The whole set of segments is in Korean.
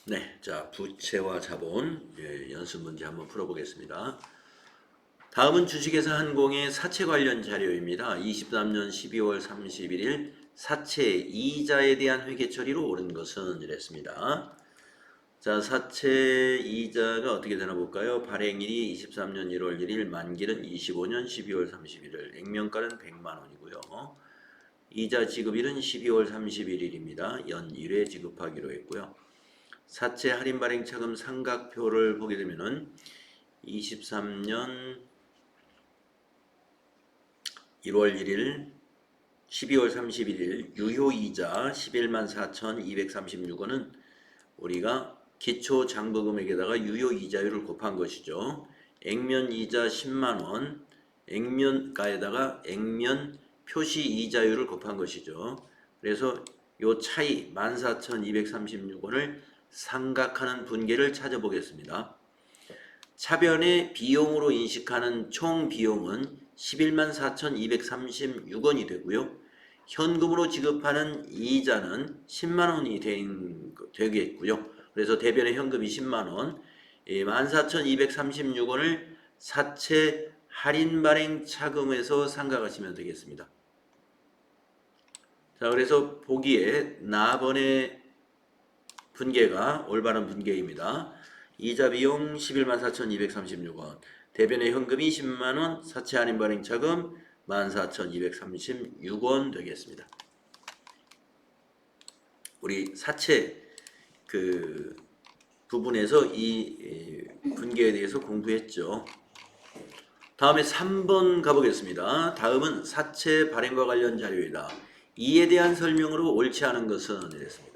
네, 자, 부채와 자본 연습 문제 한번 풀어보겠습니다. 다음은 주식회사 한공의 사채 관련 자료입니다. 23년 12월 31일 사채 이자에 대한 회계 처리로 옳은 것은 이랬습니다. 자, 사채 이자가 어떻게 되나 볼까요? 발행일이 23년 1월 1일, 만기는 25년 12월 31일, 액면가는 100만 원이고요. 이자 지급일은 12월 31일입니다. 연 1회 지급하기로 했고요. 사채 할인 발행 차금 삼각표를 보게 되면은 23년 1월 1일, 12월 31일 유효이자 11만 4,236원은 우리가 기초장부금액에다가 유효이자율을 곱한 것이죠. 액면이자 10만원, 액면가에다가 액면 표시이자율을 곱한 것이죠. 그래서 요 차이 14,236원을 삼각하는 분계를 찾아보겠습니다. 차변의 비용으로 인식하는 총 비용은 11만 4,236원이 되고요. 현금으로 지급하는 이자는 10만 원이 되겠고요. 그래서 대변의 현금이 10만 원, 14,236원을 사채 할인 발행 차금에서 삼각하시면 되겠습니다. 자, 그래서 보기에 나번의 분계가 올바른 분계입니다. 이자 비용 11만 4,236원, 대변의 현금이 10만원, 사채 할인 발행 차금 14,236원 되겠습니다. 우리 사채 그 부분에서 이 분계에 대해서 공부했죠. 다음에 3번 가보겠습니다. 다음은 사채 발행과 관련 자료이다. 이에 대한 설명으로 옳지 않은 것은 이랬습니다.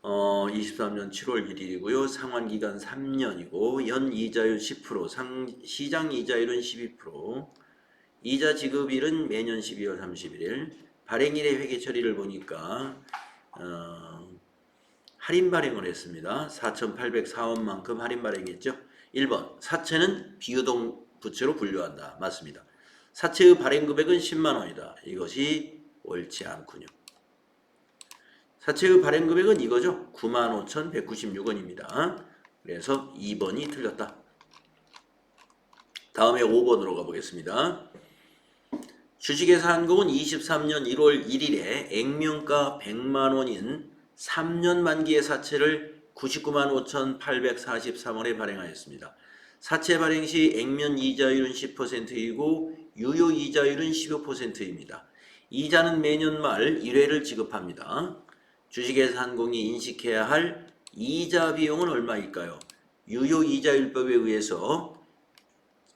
23년 7월 1일이고요. 상환기간 3년이고 연 이자율 10%, 시장 이자율은 12%, 이자 지급일은 매년 12월 31일, 발행일의 회계 처리를 보니까 할인 발행을 했습니다. 4,804원만큼 할인 발행했죠. 1번 사채는 비유동 부채로 분류한다. 맞습니다. 사채의 발행 금액은 10만 원이다. 이것이 옳지 않군요. 사채의 발행 금액은 이거죠. 95,196원입니다. 그래서 2번이 틀렸다. 다음에 5번으로 가보겠습니다. 주식회사 한공은 23년 1월 1일에 액면가 100만 원인 3년 만기의 사채를 99만 5,843원에 발행하였습니다. 사채 발행 시 액면 이자율은 10%이고 유효 이자율은 15%입니다. 이자는 매년 말 1회를 지급합니다. 주식회사 한공이 인식해야 할 이자 비용은 얼마일까요? 유효이자율법에 의해서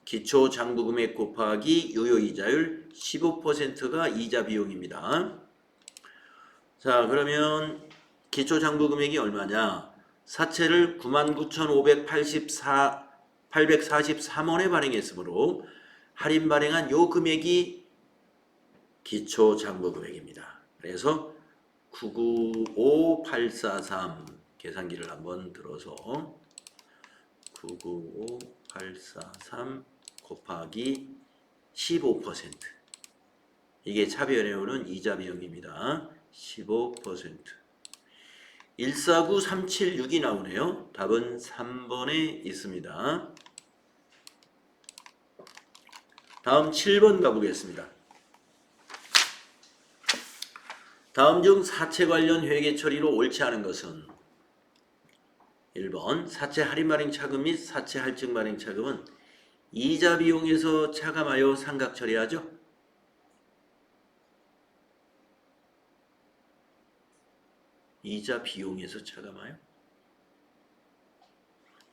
기초장부금액 곱하기 유효이자율 15%가 이자 비용입니다. 자, 그러면 기초장부금액이 얼마냐? 사채를 99,843원에 발행했으므로 할인 발행한 요 금액이 기초장부금액입니다. 그래서 995843 계산기를 한번 들어서 995843 곱하기 15%, 이게 차변에 오는 이자 비용입니다. 15%. 149376이 나오네요. 답은 3번에 있습니다. 다음 7번 가보겠습니다. 다음 중 사채 관련 회계 처리로 옳지 않은 것은 1번 사채 할인 발행 차금 및 사채 할증 발행 차금은 이자 비용에서 차감하여 삼각 처리하죠. 이자 비용에서 차감하여?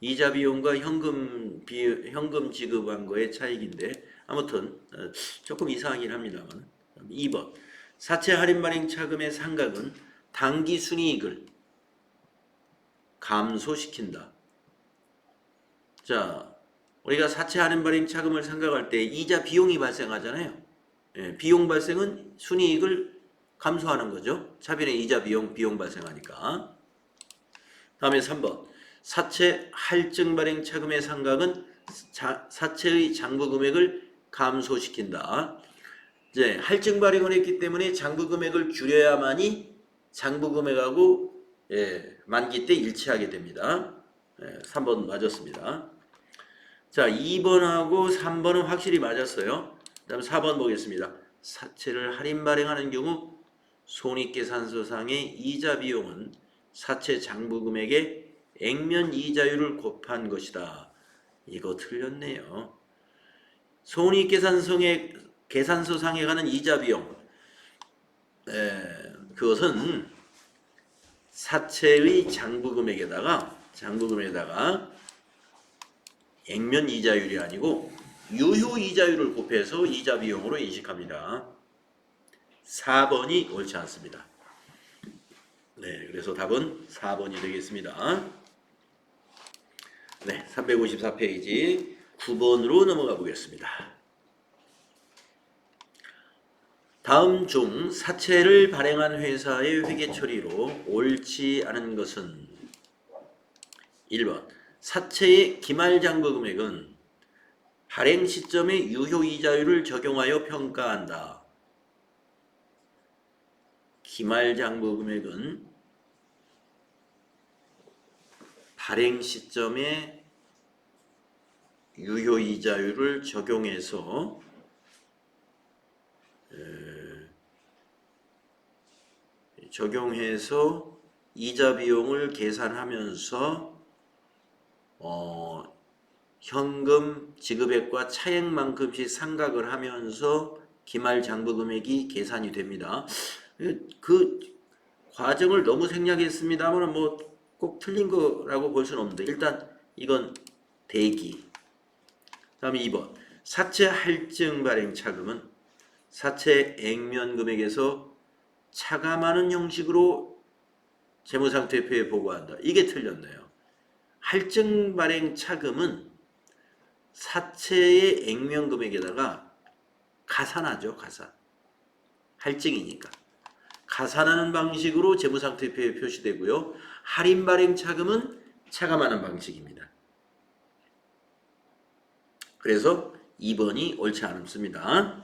이자 비용과 현금 지급한 거의 차익인데 아무튼 조금 이상하긴 합니다만. 2번 사채 할인 발행 차금의 상각은 당기 순이익을 감소시킨다. 자, 우리가 사채 할인 발행 차금을 상각할 때 이자 비용이 발생하잖아요. 비용 발생은 순이익을 감소하는 거죠. 차변의 이자 비용 발생하니까. 다음에 3번 사채 할증 발행 차금의 상각은 사채의 장부 금액을 감소시킨다. 이제 할증 발행을 했기 때문에 장부 금액을 줄여야만이 장부 금액하고 만기 때 일치하게 됩니다. 3번 맞았습니다. 자, 2번하고 3번은 확실히 맞았어요. 그 다음 4번 보겠습니다. 사채를 할인 발행하는 경우 손익계산서상의 이자 비용은 사채 장부금액의 액면 이자율을 곱한 것이다. 이거 틀렸네요. 손익계산서상에 가는 이자 비용, 그것은 사채의 장부금액에다가 액면 이자율이 아니고 유효 이자율을 곱해서 이자 비용으로 인식합니다. 4번이 옳지 않습니다. 네, 그래서 답은 4번이 되겠습니다. 네, 354페이지 9번으로 넘어가 보겠습니다. 다음 중 사채를 발행한 회사의 회계 처리로 옳지 않은 것은 1번 사채의 기말장부 금액은 발행 시점의 유효이자율을 적용하여 평가한다. 기말장부 금액은 발행 시점의 유효이자율을 적용해서 이자 비용을 계산하면서 현금 지급액과 차액만큼씩 상각을 하면서 기말 장부 금액이 계산이 됩니다. 그 과정을 너무 생략했습니다만 뭐 꼭 틀린 거라고 볼 수는 없는데 일단 이건 대기. 다음에 2번 사채 할증 발행 차금은 사채 액면 금액에서 차감하는 형식으로 재무상태표에 보고한다. 이게 틀렸네요. 할증 발행 차금은 사채의 액면 금액에다가 가산하죠. 가산. 할증이니까. 가산하는 방식으로 재무상태표에 표시되고요. 할인 발행 차금은 차감하는 방식입니다. 그래서 2번이 옳지 않습니다.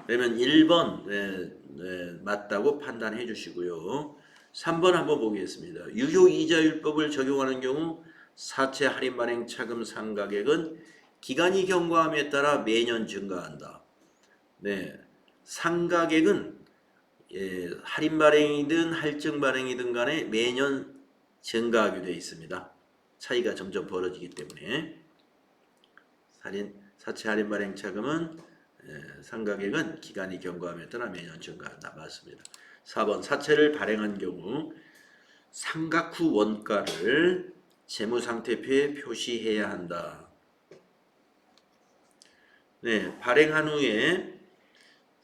그러면 1번 맞다고 판단해 주시고요. 3번 한번 보겠습니다. 유효이자율법을 적용하는 경우 사채 할인 발행 차금 상각액은 기간이 경과함에 따라 매년 증가한다. 네, 상각액은 할인 발행이든 할증 발행이든 간에 매년 증가하게 되어 있습니다. 차이가 점점 벌어지기 때문에 사채 할인 발행 차금은 상각액은 기간이 경과함에 따라 매년 증가한다. 맞습니다. 4번 사채를 발행한 경우 상각 후 원가를 재무상태표에 표시해야 한다. 네, 발행한 후에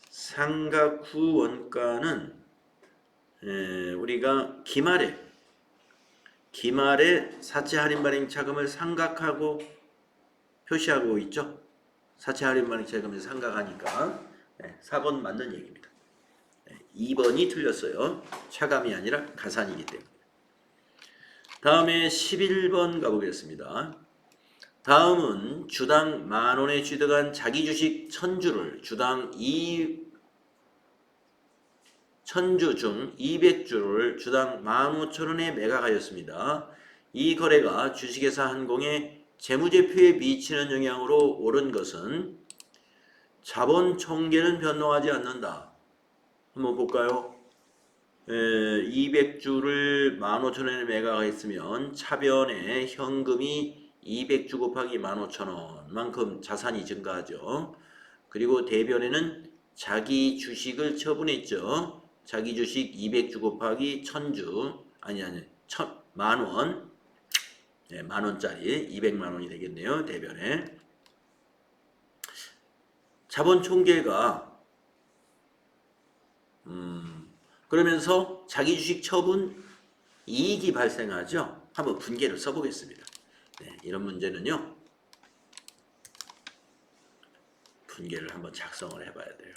상각 후 원가는 우리가 기말에 사채 할인 발행 차금을 상각하고 표시하고 있죠. 사채 할인 발행 차금을 상각하니까 4번 맞는 얘기입니다. 2번이 틀렸어요. 차감이 아니라 가산이기 때문에. 다음에 11번 가보겠습니다. 다음은 주당 만원에 취득한 자기주식 1000주를 주당 1000주 중 200주를 주당 15,000원에 매각하였습니다. 이 거래가 주식회사 한공의 재무제표에 미치는 영향으로 옳은 것은 자본 총계는 변동하지 않는다. 한번 볼까요? 200주를 15,000원에 매각했으면 차변에 현금이 200주 곱하기 15,000원만큼 자산이 증가하죠. 그리고 대변에는 자기 주식을 처분했죠. 자기 주식 200주 곱하기 1000주 만원 만원짜리 200만원이 되겠네요. 대변에 자본 총계가 그러면서 자기 주식 처분 이익이 발생하죠. 한번 분계를 써보겠습니다. 네, 이런 문제는요. 분계를 한번 작성을 해봐야 돼요.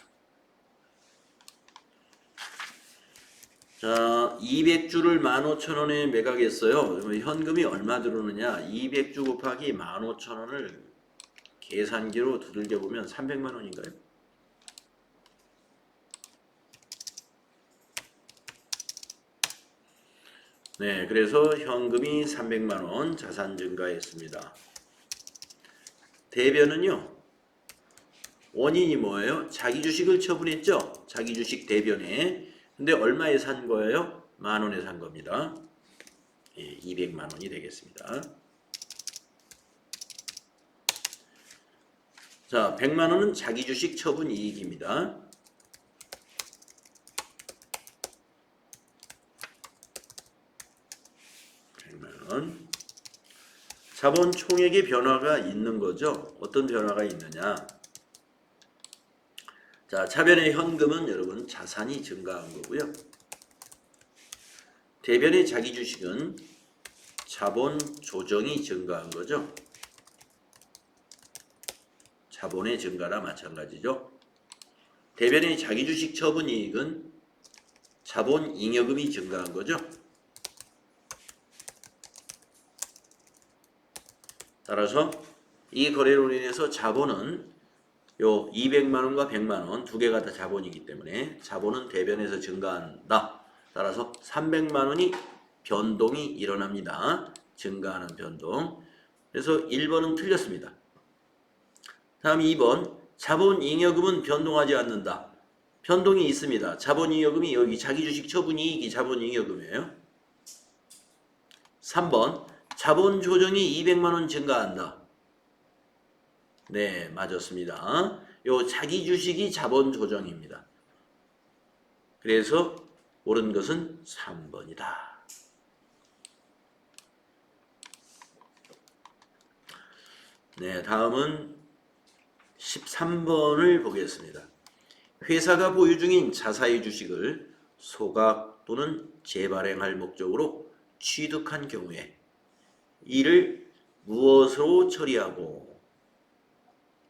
자, 200주를 15,000원에 매각했어요. 현금이 얼마 들어오느냐? 200주 곱하기 15,000원을 계산기로 두들겨 보면 300만 원인가요? 네, 그래서 현금이 300만 원 자산 증가했습니다. 대변은요. 원인이 뭐예요? 자기 주식을 처분했죠? 자기 주식 대변에. 근데 얼마에 산 거예요? 10,000원에 산 겁니다. 예, 200만 원이 되겠습니다. 자, 100만 원은 자기 주식 처분 이익입니다. 자본 총액의 변화가 있는 거죠. 어떤 변화가 있느냐? 자, 차변의 현금은 여러분 자산이 증가한 거고요. 대변의 자기 주식은 자본 조정이 증가한 거죠. 자본의 증가나 마찬가지죠. 대변의 자기 주식 처분 이익은 자본 잉여금이 증가한 거죠. 따라서 이 거래로 인해서 자본은 요 200만 원과 100만 원 두 개가 다 자본이기 때문에 자본은 대변에서 증가한다. 따라서 300만 원이 변동이 일어납니다. 증가하는 변동. 그래서 1번은 틀렸습니다. 다음 2번. 자본 잉여금은 변동하지 않는다. 변동이 있습니다. 자본 잉여금이 여기 자기 주식 처분 이익이 자본 잉여금이에요. 3번. 자본 조정이 200만 원 증가한다. 네, 맞았습니다. 요 자기 주식이 자본 조정입니다. 그래서 옳은 것은 3번이다. 네, 다음은 13번을 보겠습니다. 회사가 보유 중인 자사의 주식을 소각 또는 재발행할 목적으로 취득한 경우에 이를 무엇으로 처리하고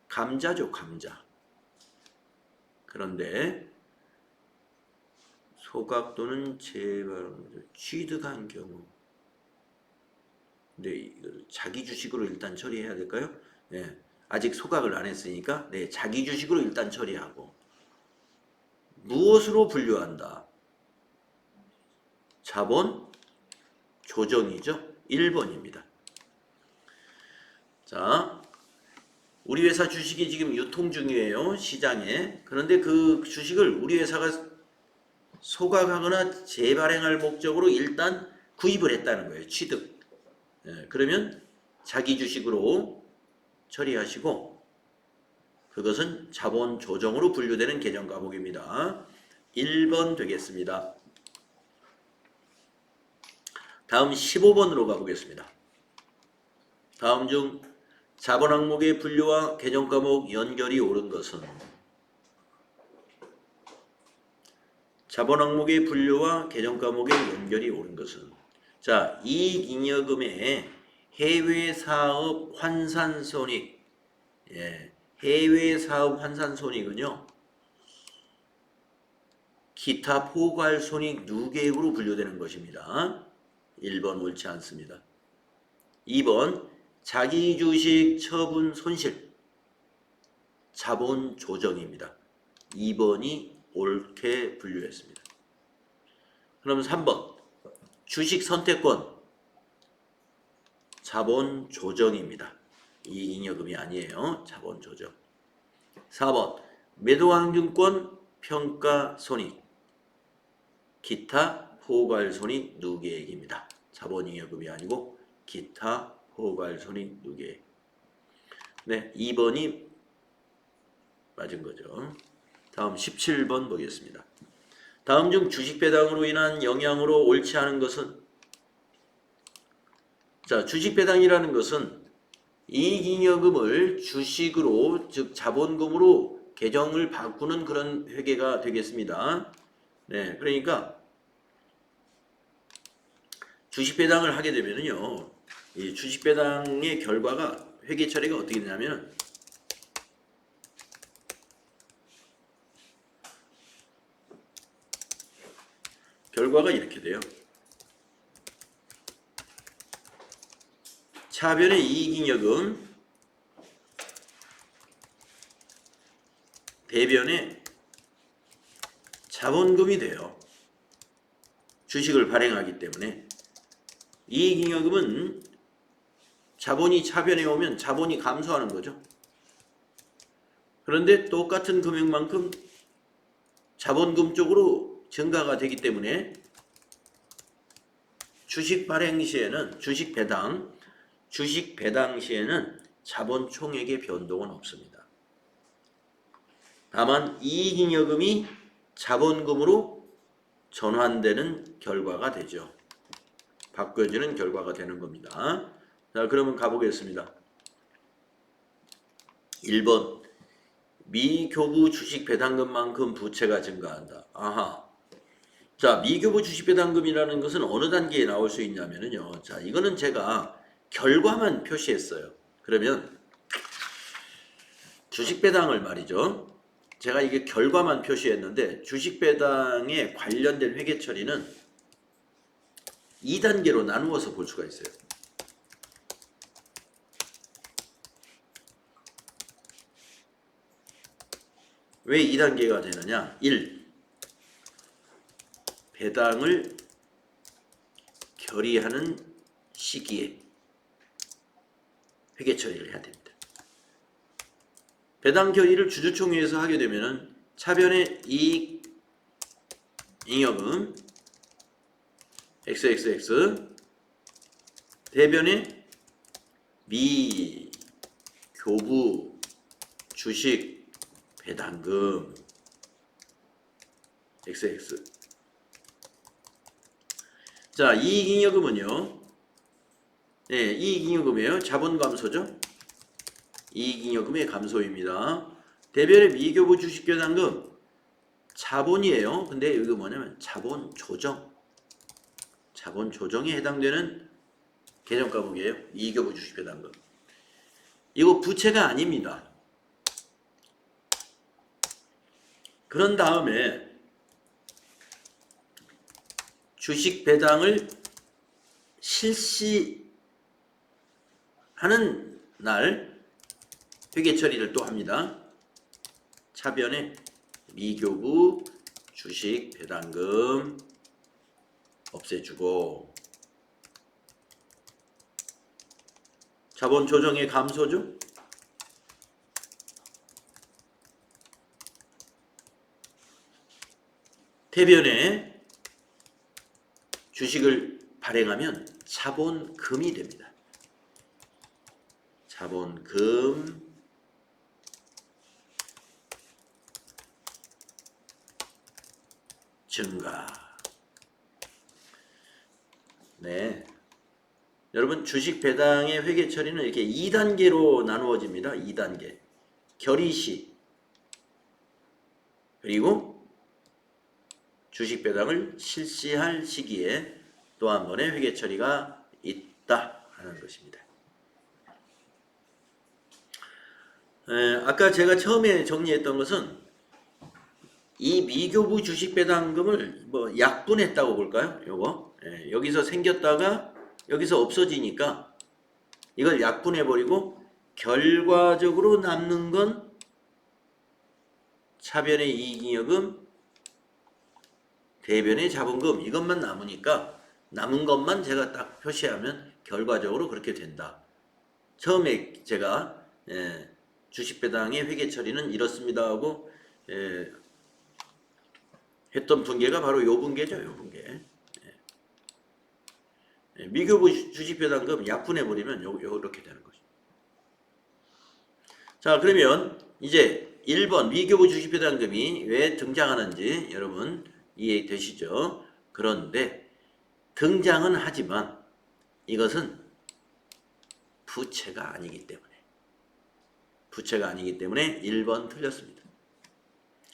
감자죠, 감자. 그런데 소각 또는 재발행 취득한 경우 근데 이걸 자기 주식으로 일단 처리해야 될까요? 네, 아직 소각을 안 했으니까 네, 자기 주식으로 일단 처리하고 무엇으로 분류한다? 자본 조정이죠. 1번입니다. 자, 우리 회사 주식이 지금 유통 중이에요. 시장에. 그런데 그 주식을 우리 회사가 소각하거나 재발행할 목적으로 일단 구입을 했다는 거예요. 취득. 그러면 자기 주식으로 처리하시고 그것은 자본 조정으로 분류되는 계정 과목입니다. 1번 되겠습니다. 다음 15번으로 가보겠습니다. 다음 중 자본 항목의 분류와 계정 과목 연결이 옳은 것은 자본 항목의 분류와 계정 과목의 연결이 옳은 것은 자, 이익잉여금의 해외 사업 환산 손익 해외 사업 환산 손익은요. 기타 포괄 손익 누계액으로 분류되는 것입니다. 1번 옳지 않습니다. 2번 자기 주식 처분 손실 자본 조정입니다. 2번이 옳게 분류했습니다. 그럼 3번 주식 선택권 자본 조정입니다. 이익잉여금이 아니에요. 자본 조정. 4번 매도항증권 평가 손익 기타 포괄 손익 누계액입니다. 자본잉여금이 아니고 기타 포괄 손익 누계액. 네, 2번이 맞은 거죠. 다음 17번 보겠습니다. 다음 중 주식 배당으로 인한 영향으로 옳지 않은 것은 자, 주식 배당이라는 것은 이익잉여금을 주식으로 즉 자본금으로 계정을 바꾸는 그런 회계가 되겠습니다. 네, 그러니까 주식 배당을 하게 되면요, 이 주식 배당의 결과가 회계 처리가 어떻게 되냐면 결과가 이렇게 돼요. 차변의 이익잉여금 대변의 자본금이 돼요. 주식을 발행하기 때문에 이익잉여금은 자본이 차변에 오면 자본이 감소하는 거죠. 그런데 똑같은 금액만큼 자본금 쪽으로 증가가 되기 때문에 주식 발행 시에는 주식 배당 시에는 자본 총액의 변동은 없습니다. 다만 이익잉여금이 자본금으로 전환되는 결과가 되죠. 바꿔지는 결과가 되는 겁니다. 자, 그러면 가보겠습니다. 1번 미교부 주식 배당금만큼 부채가 증가한다. 아하. 자, 미교부 주식 배당금이라는 것은 어느 단계에 나올 수 있냐면요. 자, 이거는 제가 결과만 표시했어요. 그러면 주식 배당을 말이죠. 제가 이게 결과만 표시했는데 주식 배당에 관련된 회계 처리는 2단계로 나누어서 볼 수가 있어요. 왜 2단계가 되느냐? 1. 배당을 결의하는 시기에 회계 처리를 해야 됩니다. 배당 결의를 주주총회에서 하게 되면은 차변의 이익 잉여금 XXX 대변의 미교부 주식 배당금 XX. 자, 이익잉여금은요. 네, 이익잉여금이에요. 자본 감소죠. 이익잉여금의 감소입니다. 대변의 미교부 주식 배당금 자본이에요. 근데 이거 뭐냐면 자본 조정. 자본 조정에 해당되는 계정 과목이에요. 미교부 주식 배당금. 이거 부채가 아닙니다. 그런 다음에 주식 배당을 실시하는 날 회계 처리를 또 합니다. 차변에 미교부 주식 배당금 없애주고 자본 조정의 감소죠. 대변에 주식을 발행하면 자본금이 됩니다. 자본금 증가. 네. 여러분 주식 배당의 회계 처리는 이렇게 2단계로 나누어집니다. 2단계. 결의시 그리고 주식 배당을 실시할 시기에 또 한 번의 회계 처리가 있다 하는 것입니다. 아까 제가 처음에 정리했던 것은 이 미교부 주식 배당금을 뭐 약분했다고 볼까요? 요거 여기서 생겼다가 여기서 없어지니까 이걸 약분해버리고 결과적으로 남는 건 차변의 이익잉여금, 대변의 자본금 이것만 남으니까 남은 것만 제가 딱 표시하면 결과적으로 그렇게 된다. 처음에 제가 주식배당의 회계 처리는 이렇습니다 하고 했던 분계가 바로 요 분계죠. 요 분계. 미교부 주식배당금 약분해버리면 요렇게 되는 거죠. 자, 그러면 이제 1번 미교부 주식배당금이 왜 등장하는지 여러분 이해되시죠? 그런데 등장은 하지만 이것은 부채가 아니기 때문에 1번 틀렸습니다.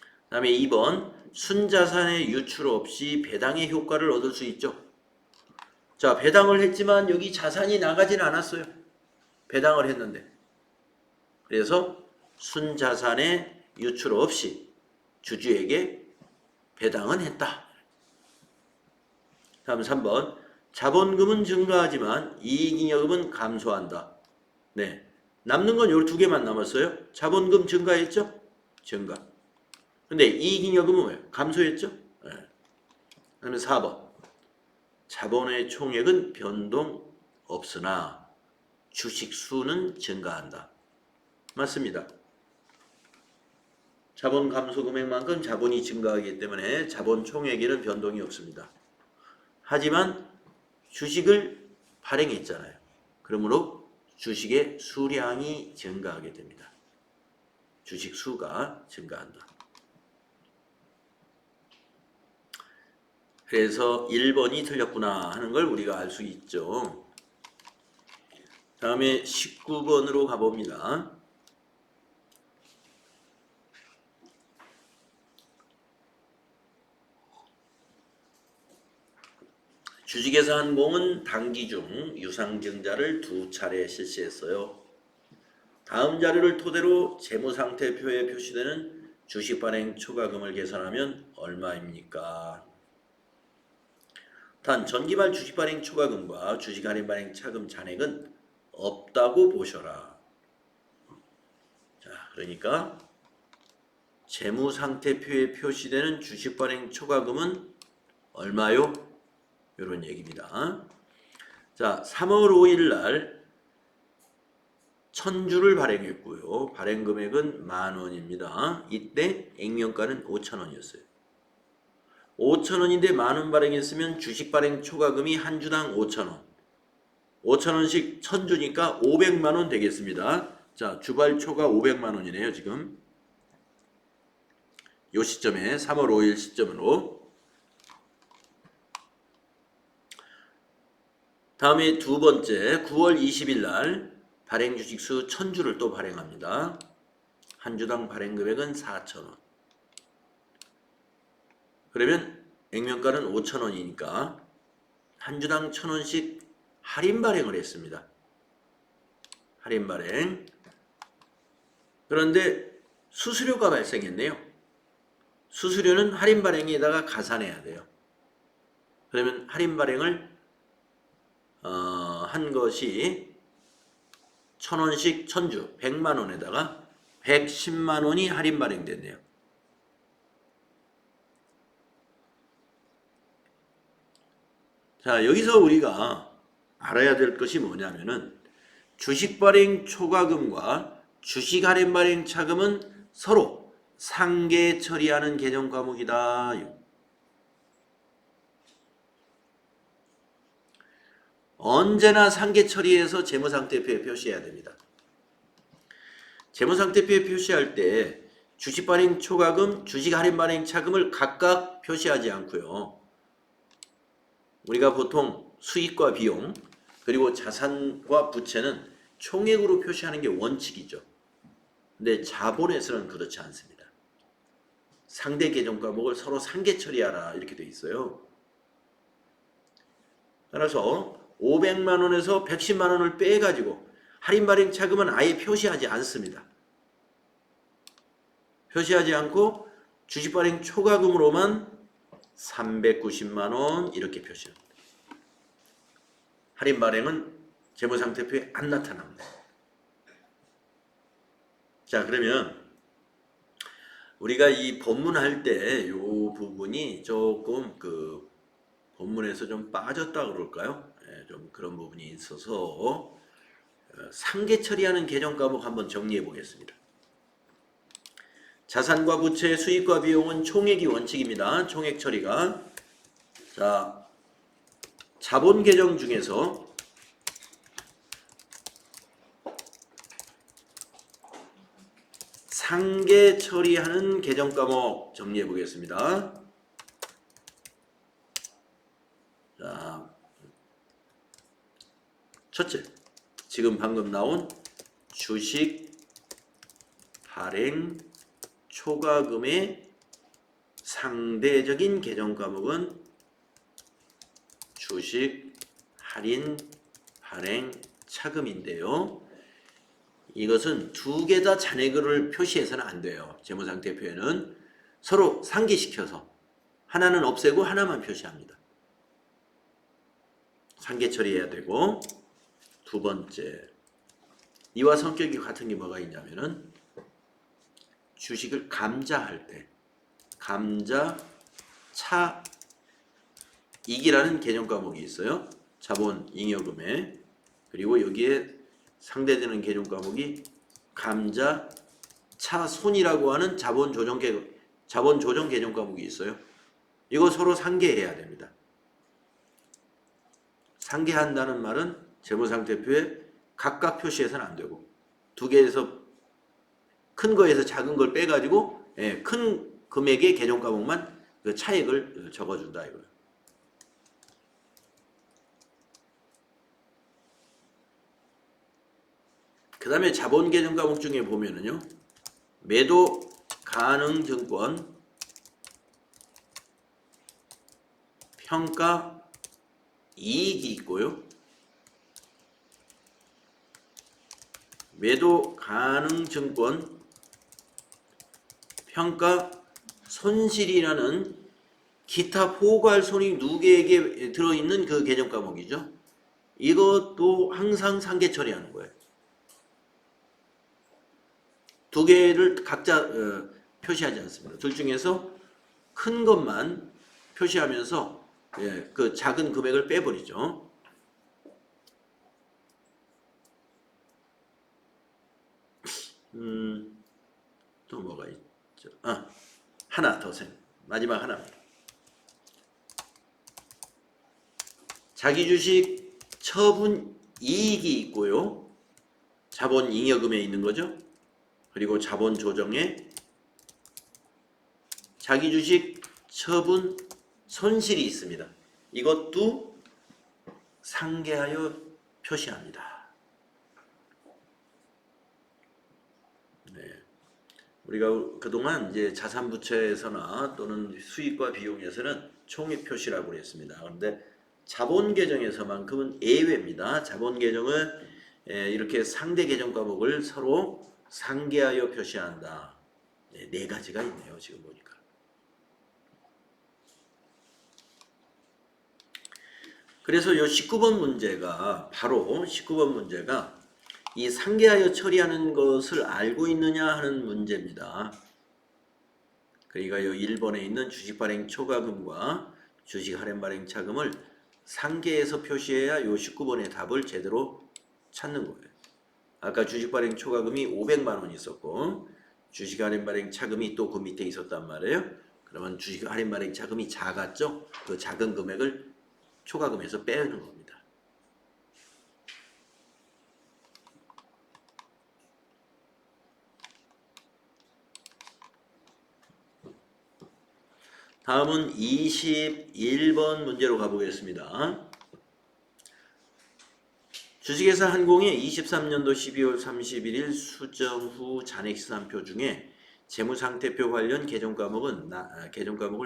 그 다음에 2번 순자산의 유출 없이 배당의 효과를 얻을 수 있죠. 자, 배당을 했지만 여기 자산이 나가지는 않았어요. 배당을 했는데. 그래서 순자산의 유출 없이 주주에게 배당은 했다. 다음 3번 자본금은 증가하지만 이익잉여금은 감소한다. 네, 남는 건 요 두 개만 남았어요. 자본금 증가했죠? 증가. 근데 이익잉여금은 왜? 감소했죠? 네. 그다음에 4번 자본의 총액은 변동 없으나 주식 수는 증가한다. 맞습니다. 자본 감소 금액만큼 자본이 증가하기 때문에 자본 총액에는 변동이 없습니다. 하지만 주식을 발행했잖아요. 그러므로 주식의 수량이 증가하게 됩니다. 주식 수가 증가한다. 그래서 1번이 틀렸구나 하는 걸 우리가 알 수 있죠. 다음에 19번으로 가봅니다. 주식회사 한공은 단기 중 유상증자를 2차례 실시했어요. 다음 자료를 토대로 재무상태표에 표시되는 주식 발행 초과금을 계산하면 얼마입니까? 단 전기발 주식 발행 초과금과 주식 할인 발행 차금 잔액은 없다고 보셔라. 자, 그러니까 재무상태표에 표시되는 주식 발행 초과금은 얼마요? 이런 얘기입니다. 자, 3월 5일 날 1000주를 발행했고요. 발행 금액은 10,000원입니다. 이때 액면가는 5,000원이었어요. 5,000원인데 10,000원 발행했으면 주식 발행 초과금이 한 주당 5,000원. 5,000원씩 1000주니까 500만원 되겠습니다. 자, 주발 초과 500만원이네요, 지금. 요 시점에 3월 5일 시점으로. 다음에 두 번째 9월 20일 날 발행 주식수 1000주를 또 발행합니다. 한 주당 발행 금액은 4,000원. 그러면 액면가는 5,000원이니까 한 주당 1,000원씩 할인 발행을 했습니다. 할인 발행. 그런데 수수료가 발생했네요. 수수료는 할인 발행에다가 가산해야 돼요. 그러면 할인 발행을 한 것이 1,000원씩 1000주 100만원에다가 110만원이 할인 발행됐네요. 자, 여기서 우리가 알아야 될 것이 뭐냐면은 주식 발행 초과금과 주식 할인 발행 차금은 서로 상계 처리하는 개정 과목이다. 언제나 상계 처리해서 재무상태표에 표시해야 됩니다. 재무상태표에 표시할 때 주식 발행 초과금, 주식 할인 발행 차금을 각각 표시하지 않고요. 우리가 보통 수익과 비용, 그리고 자산과 부채는 총액으로 표시하는 게 원칙이죠. 근데 자본에서는 그렇지 않습니다. 상대 계정 과목을 서로 상계 처리하라 이렇게 돼 있어요. 따라서 500만 원에서 110만 원을 빼가지고 할인 발행 차금은 아예 표시하지 않습니다. 표시하지 않고 주식 발행 초과금으로만 390만 원 이렇게 표시합니다. 할인 발행은 재무상태표에 안 나타납니다. 자, 그러면 우리가 이 본문할 때 이 부분이 조금 그 본문에서 좀 빠졌다 그럴까요? 좀 그런 부분이 있어서 상계 처리하는 개정 과목 한번 정리해 보겠습니다. 자산과 부채의 수익과 비용은 총액이 원칙입니다. 총액 처리가. 자, 자본 계정 중에서 상계 처리하는 개정 과목 정리해 보겠습니다. 자, 첫째, 지금 방금 나온 주식 발행 초과금의 상대적인 개정 과목은 주식 할인 발행 차금인데요. 이것은 두 개 다 잔액을 표시해서는 안 돼요. 재무상태표에는 서로 상기시켜서 하나는 없애고 하나만 표시합니다. 상계 처리해야 되고, 두 번째, 이와 성격이 같은 게 뭐가 있냐면은 주식을 감자할 때 감자 차 이익이라는 개정 과목이 있어요. 자본 잉여금에. 그리고 여기에 상대되는 개정 과목이 감자, 차, 손이라고 하는 자본 조정 개정 과목이 있어요. 이거 서로 상계해야 됩니다. 상계한다는 말은 재무상태표에 각각 표시해서는 안 되고 두 개에서 큰 거에서 작은 걸 빼가지고 큰 금액의 개정 과목만 그 차액을 적어준다 이거예요. 그 다음에 자본 개정 과목 중에 보면은요, 매도 가능 증권, 평가 이익이 있고요. 매도 가능 증권, 평가 손실이라는 기타 포괄 손익 누계액에 들어있는 그 개정 과목이죠. 이것도 항상 상계 처리하는 거예요. 두 개를 각자 표시하지 않습니다. 둘 중에서 큰 것만 표시하면서 그 작은 금액을 빼버리죠. 또 뭐가 있죠? 하나 더 마지막 하나입니다. 자기 주식 처분 이익이 있고요. 자본 잉여금에 있는 거죠. 그리고 자본 조정에 자기 주식 처분 손실이 있습니다. 이것도 상계하여 표시합니다. 네. 우리가 그동안 이제 자산부채에서나 또는 수익과 비용에서는 총액 표시라고 그랬습니다. 그런데 자본계정에서만큼은 예외입니다. 자본계정은 이렇게 상대 계정 과목을 서로 상계하여 표시한다. 네 가지가 있네요. 지금 보니까. 그래서 이 19번 문제가 바로 19번 문제가 이 상계하여 처리하는 것을 알고 있느냐 하는 문제입니다. 그러니까 이 1번에 있는 주식 발행 초과금과 주식 할인 발행 차금을 상계해서 표시해야 이 19번의 답을 제대로 찾는 거예요. 아까 주식 발행 초과금이 500만 원 있었고 주식 할인 발행 차금이 또 그 밑에 있었단 말이에요. 그러면 주식 할인 발행 차금이 작았죠? 그 작은 금액을 초과금에서 빼는 겁니다. 다음은 21번 문제로 가보겠습니다. 주식회사 한공의 23년도 12월 31일 수정 후 잔액시산표 중에 재무상태표 관련 개정 과목을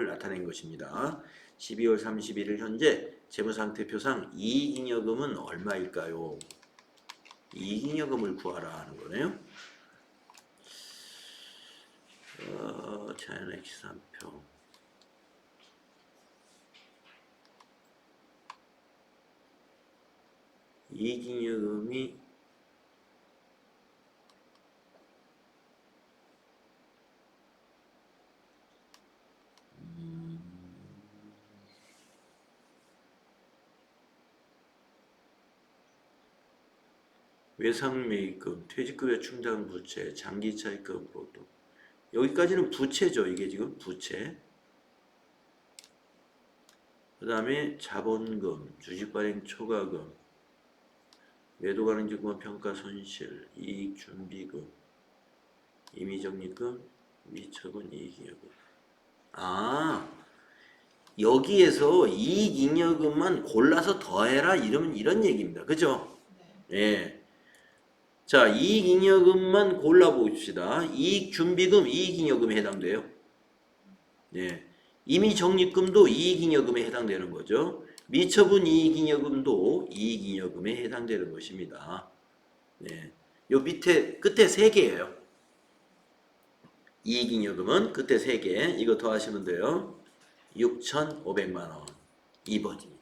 나타낸 것입니다. 12월 31일 현재 재무상태표상 이익잉여금은 얼마일까요? 이익잉여금을 구하라 하는 거네요. 잔액시산표 이익잉여금이 외상매입금, 퇴직급여 충당 부채, 장기차입금 보도. 여기까지는 부채죠. 이게 지금 부채. 그 다음에 자본금, 주식발행 초과금, 매도가능증권 평가 손실, 이익준비금, 임의적립금, 미처분 이익잉여금. 여기에서 이익잉여금만 골라서 더해라 이런 얘기입니다. 그죠? 예. 자, 이익잉여금만 골라봅시다. 이익준비금, 이익잉여금에 해당돼요. 예. 임의적립금도 이익잉여금에 해당되는 거죠. 미처분 이익잉여금도 이익잉여금에 해당되는 것입니다. 네. 요 밑에 끝에 3개예요. 이익잉여금은 끝에 3개. 이거 더하시면 돼요. 6,500만 원. 2번입니다.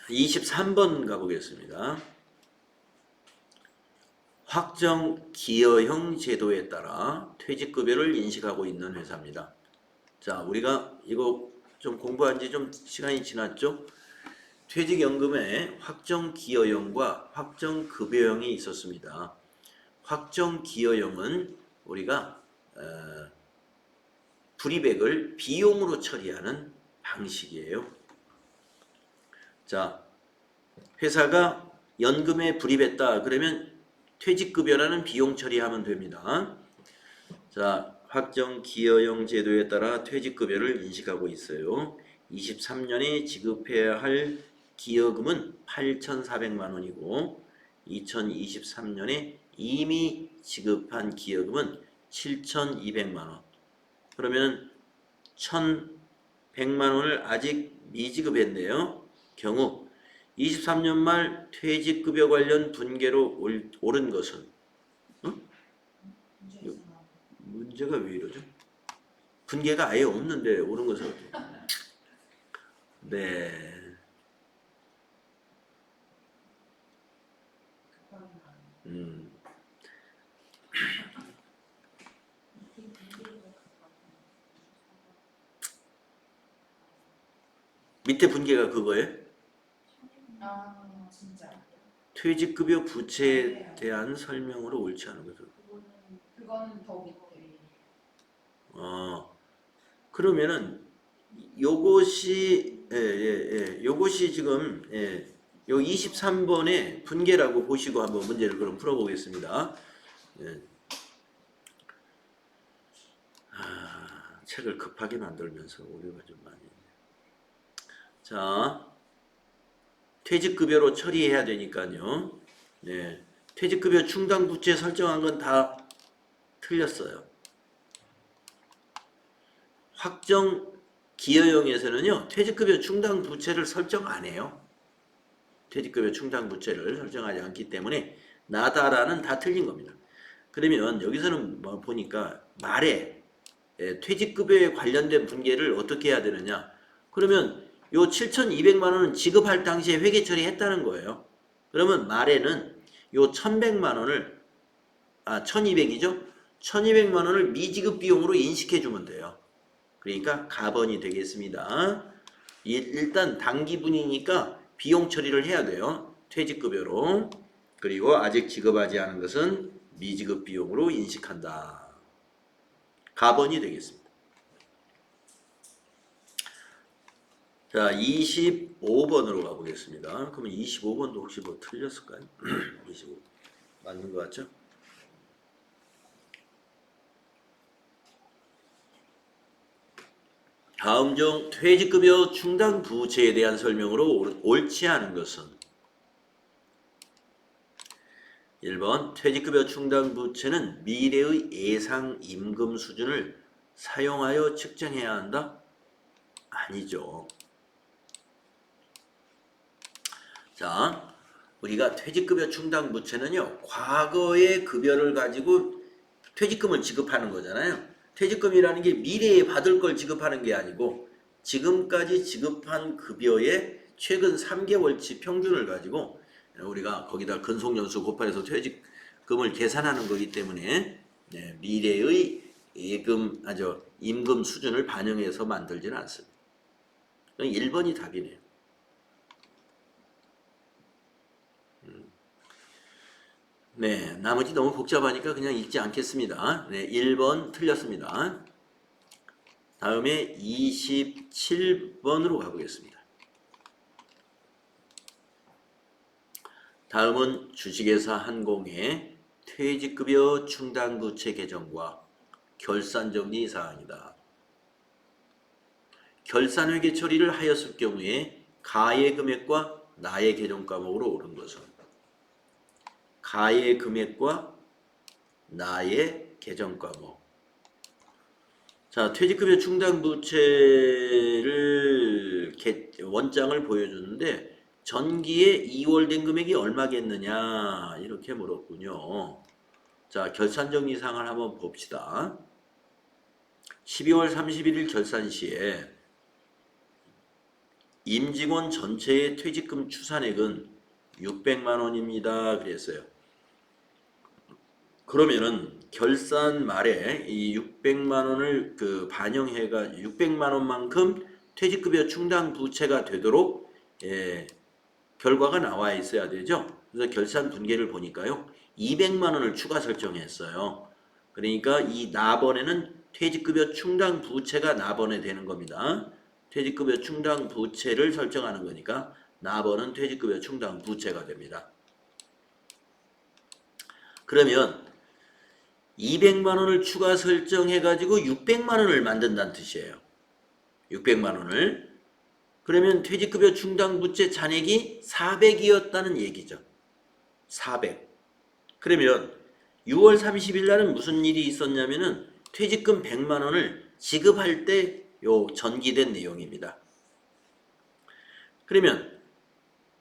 (23번) 가보겠습니다. 확정 기여형 제도에 따라 퇴직급여를 인식하고 있는 회사입니다. 자, 우리가 이거 좀 공부한 지 좀 시간이 지났죠? 퇴직연금에 확정기여형과 확정급여형이 있었습니다. 확정기여형은 우리가 불이백을 비용으로 처리하는 방식이에요. 자, 회사가 연금에 불입했다 그러면 퇴직급여라는 비용 처리하면 됩니다. 자, 확정기여형 제도에 따라 퇴직급여를 인식하고 있어요. 23년에 지급해야 할 기여금은 8,400만 원이고 2023년에 이미 지급한 기여금은 7,200만 원. 그러면 1,100만 원을 아직 미지급했네요. 경우 23년 말 퇴직급여 관련 분계로 오른 것은 문제가 왜 이러죠? 분계가 아예 없는데 오른 것은 어떻게? 네. 밑에 분계가 그거예요? 진짜. 퇴직급여 부채에 대한 설명으로 옳지 않은 거죠. 그거는 더 밑에. 그러면은 요것이 요것이 지금 요 23번의 분계라고 보시고 한번 문제를 그럼 풀어보겠습니다. 책을 급하게 만들면서 오류가 좀 많이 있네요. 자, 퇴직급여로 처리해야 되니까요. 네, 퇴직급여 충당 부채 설정한 건 다 틀렸어요. 확정 기여형에서는요, 퇴직급여 충당 부채를 설정 안 해요. 퇴직급여 충당 부채를 설정하지 않기 때문에 나다라는 다 틀린 겁니다. 그러면 여기서는 뭐 보니까 말에 퇴직급여에 관련된 분계를 어떻게 해야 되느냐? 그러면 요 7,200만 원은 지급할 당시에 회계 처리했다는 거예요. 그러면 말에는 요 1,100만 원을 1,200이죠? 1,200만 원을 미지급 비용으로 인식해 주면 돼요. 그러니까 가번이 되겠습니다. 일단 단기분이니까 비용 처리를 해야 돼요. 퇴직급여로. 그리고 아직 지급하지 않은 것은 미지급 비용으로 인식한다. 가번이 되겠습니다. 자, 25번으로 가보겠습니다. 그러면 25번도 혹시 뭐 틀렸을까요? 25 맞는 것 같죠? 다음 중 퇴직급여 충당 부채에 대한 설명으로 옳지 않은 것은 1번 퇴직급여 충당 부채는 미래의 예상 임금 수준을 사용하여 측정해야 한다? 아니죠. 자, 우리가 퇴직급여 충당 부채는요, 과거의 급여를 가지고 퇴직금을 지급하는 거잖아요. 퇴직금이라는 게 미래에 받을 걸 지급하는 게 아니고 지금까지 지급한 급여의 최근 3개월치 평균을 가지고 우리가 거기다 근속연수 곱해서 퇴직금을 계산하는 거기 때문에 미래의 임금 수준을 반영해서 만들지는 않습니다. 1번이 답이네요. 네, 나머지 너무 복잡하니까 그냥 읽지 않겠습니다. 네, 1번 틀렸습니다. 다음에 27번으로 가보겠습니다. 다음은 주식회사 한공의 퇴직급여 충당부채 개정과 결산정리 사항이다. 결산회계 처리를 하였을 경우에 가의 금액과 나의 계정 과목으로 오른 것은 가의 금액과 나의 계정 과목. 자, 퇴직급여 충당부채를 원장을 보여주는데 전기에 2월 된 금액이 얼마겠느냐 이렇게 물었군요. 자, 결산정리사항을 한번 봅시다. 12월 31일 결산 시에 임직원 전체의 퇴직금 추산액은 600만 원입니다. 그랬어요. 그러면은 결산 말에 이 600만 원을 그 반영해가 600만 원만큼 퇴직급여 충당 부채가 되도록 결과가 나와 있어야 되죠. 그래서 결산 분계를 보니까요. 200만 원을 추가 설정했어요. 그러니까 이 나번에는 퇴직급여 충당 부채가 나번에 되는 겁니다. 퇴직급여 충당 부채를 설정하는 거니까 나번은 퇴직급여 충당 부채가 됩니다. 그러면 200만 원을 추가 설정해가지고 600만 원을 만든다는 뜻이에요. 600만 원을. 그러면 퇴직급여 충당 부채 잔액이 400이었다는 얘기죠. 400. 그러면 6월 30일 날은 무슨 일이 있었냐면은 퇴직금 100만 원을 지급할 때 요 전기된 내용입니다. 그러면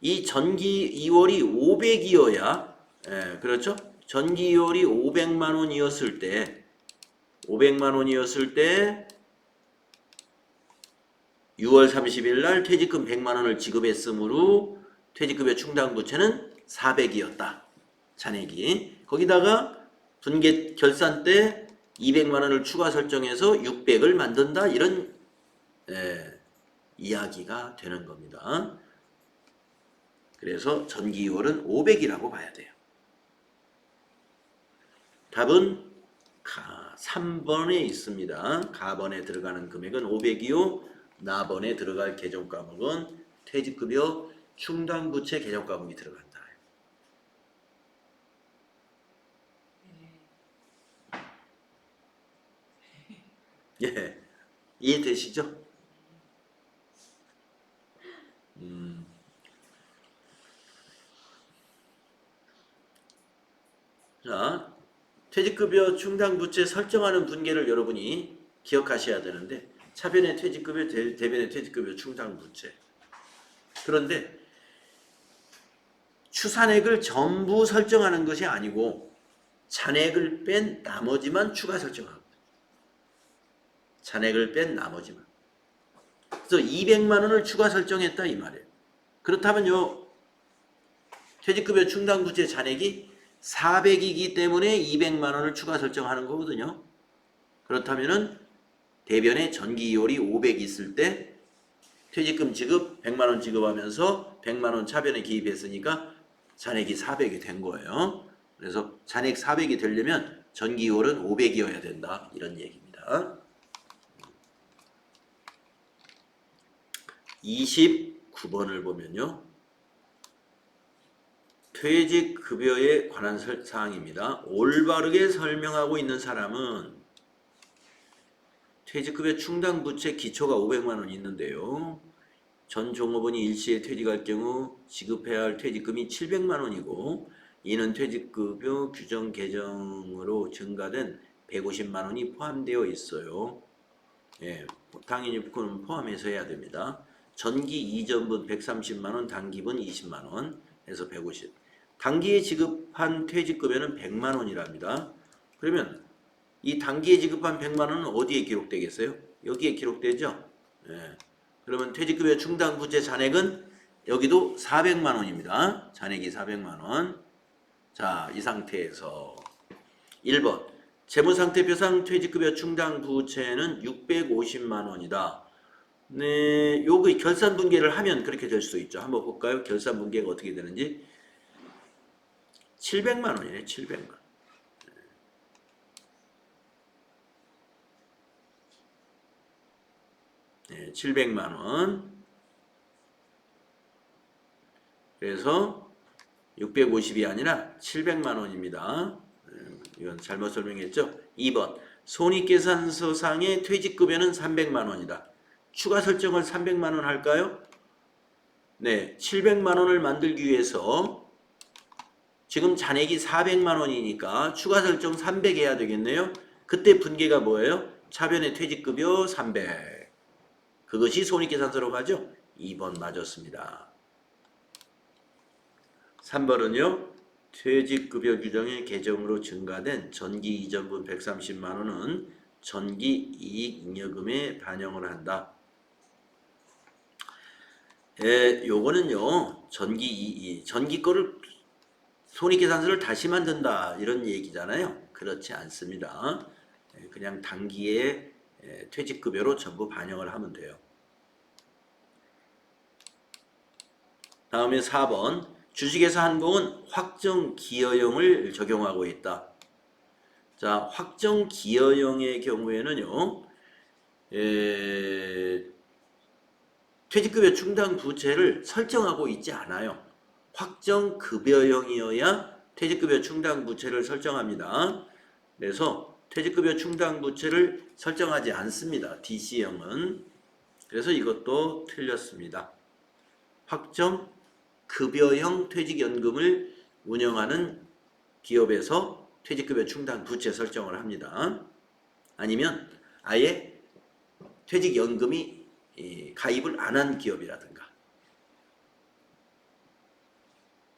이 전기 2월이 500이어야 그렇죠? 전기 2월이 500만 원이었을 때 6월 30일 날 퇴직금 100만 원을 지급했으므로 퇴직급여 충당 부채는 400이었다. 잔액이. 거기다가 분계 결산 때 200만 원을 추가 설정해서 600을 만든다. 이런 이야기가 되는 겁니다. 그래서 전기 2월은 500이라고 봐야 돼요. 답은 3번에 있습니다. 가번에 들어가는 금액은 500이요. 나번에 들어갈 개정 과목은 퇴직급여 충당부채 개정 과목이 들어간다. 예, 이해되시죠? 자, 퇴직급여 충당부채 설정하는 분계를 여러분이 기억하셔야 되는데 차변의 퇴직급여, 대변의 퇴직급여 충당부채. 그런데 추산액을 전부 설정하는 것이 아니고 잔액을 뺀 나머지만 추가 설정합니다. 잔액을 뺀 나머지만. 그래서 200만 원을 추가 설정했다 이 말이에요. 그렇다면요. 퇴직급여 충당부채 잔액이 400이기 때문에 200만 원을 추가 설정하는 거거든요. 그렇다면은 대변에 전기 2월이 500 있을 때 퇴직금 지급 100만 원 지급하면서 100만 원 차변에 기입했으니까 잔액이 400이 된 거예요. 그래서 잔액 400이 되려면 전기 2월은 500이어야 된다. 이런 얘기입니다. 29번을 보면요. 퇴직급여에 관한 사항입니다. 올바르게 설명하고 있는 사람은 퇴직급여 충당부채 기초가 500만 원이 있는데요. 전 종업원이 일시에 퇴직할 경우 지급해야 할 퇴직금이 700만 원이고 이는 퇴직급여 규정 개정으로 증가된 150만 원이 포함되어 있어요. 예, 당연히 그건 포함해서 해야 됩니다. 전기 이전분 130만 원, 단기분 20만 원 해서 150. 단기에 지급한 퇴직급여는 100만 원이랍니다. 그러면 이 단기에 지급한 100만 원은 어디에 기록되겠어요? 여기에 기록되죠? 예. 그러면 퇴직급여 충당부채 잔액은 여기도 400만 원입니다. 잔액이 400만 원. 자, 이 상태에서 1번 재무상태표상 퇴직급여 충당부채는 650만 원이다. 네, 요거 결산 분계를 하면 그렇게 될 수 있죠. 한번 볼까요? 결산 분계가 어떻게 되는지. 700만 원이네, 700만 원. 네, 700만 원. 그래서 650이 아니라 700만 원입니다. 이건 잘못 설명했죠? 2번 손익계산서상의 퇴직급여는 300만 원이다. 추가 설정을 300만 원 할까요? 네, 700만 원을 만들기 위해서 지금 잔액이 400만 원이니까 추가 설정 300 해야 되겠네요. 그때 분계가 뭐예요? 차변의 퇴직급여 300. 그것이 손익계산서로 가죠? 2번 맞았습니다. 3번은요. 퇴직급여 규정의 개정으로 증가된 전기 이전분 130만 원은 전기 이익 잉여금에 반영을 한다. 요거는요. 전기 거를 손익계산서를 다시 만든다 이런 얘기잖아요. 그렇지 않습니다. 그냥 단기에 퇴직급여로 전부 반영을 하면 돼요. 다음에 4번 주식회사 한공은 확정 기여형을 적용하고 있다. 자, 확정 기여형의 경우에는요. 퇴직급여 충당 부채를 설정하고 있지 않아요. 확정 급여형이어야 퇴직급여 충당 부채를 설정합니다. 그래서 퇴직급여 충당 부채를 설정하지 않습니다. DC형은. 그래서 이것도 틀렸습니다. 확정 급여형 퇴직연금을 운영하는 기업에서 퇴직급여 충당 부채 설정을 합니다. 아니면 아예 퇴직연금이 가입을 안 한 기업이라든가.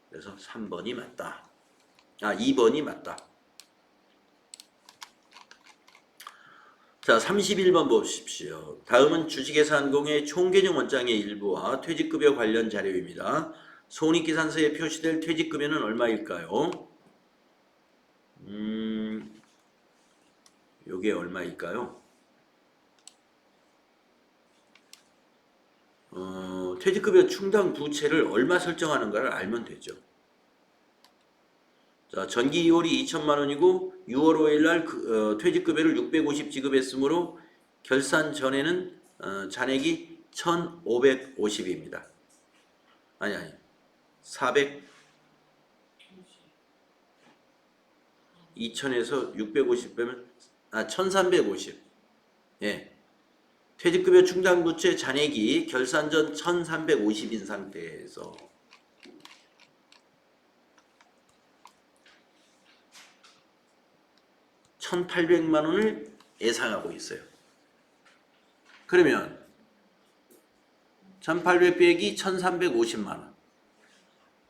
그래서 3번이 맞다. 2번이 맞다. 자, 31번 보십시오. 다음은 주식회사 한공의 총개정 원장의 일부와 퇴직급여 관련 자료입니다. 손익계산서에 표시될 퇴직급여는 얼마일까요? 요게 얼마일까요? 퇴직급여 충당 부채를 얼마 설정하는가를 알면 되죠. 자, 전기 2월이 2천만 원이고 6월 5일 날 퇴직급여를 650 지급했으므로 결산 전에는 잔액이 1,550입니다. 아니 400 2천에서 650 빼면 1,350. 예. 퇴직급여 충당 부채 잔액이 결산 전 1,350인 상태에서 1,800만 원을 예상하고 있어요. 그러면 1,800 빼기 1,350만 원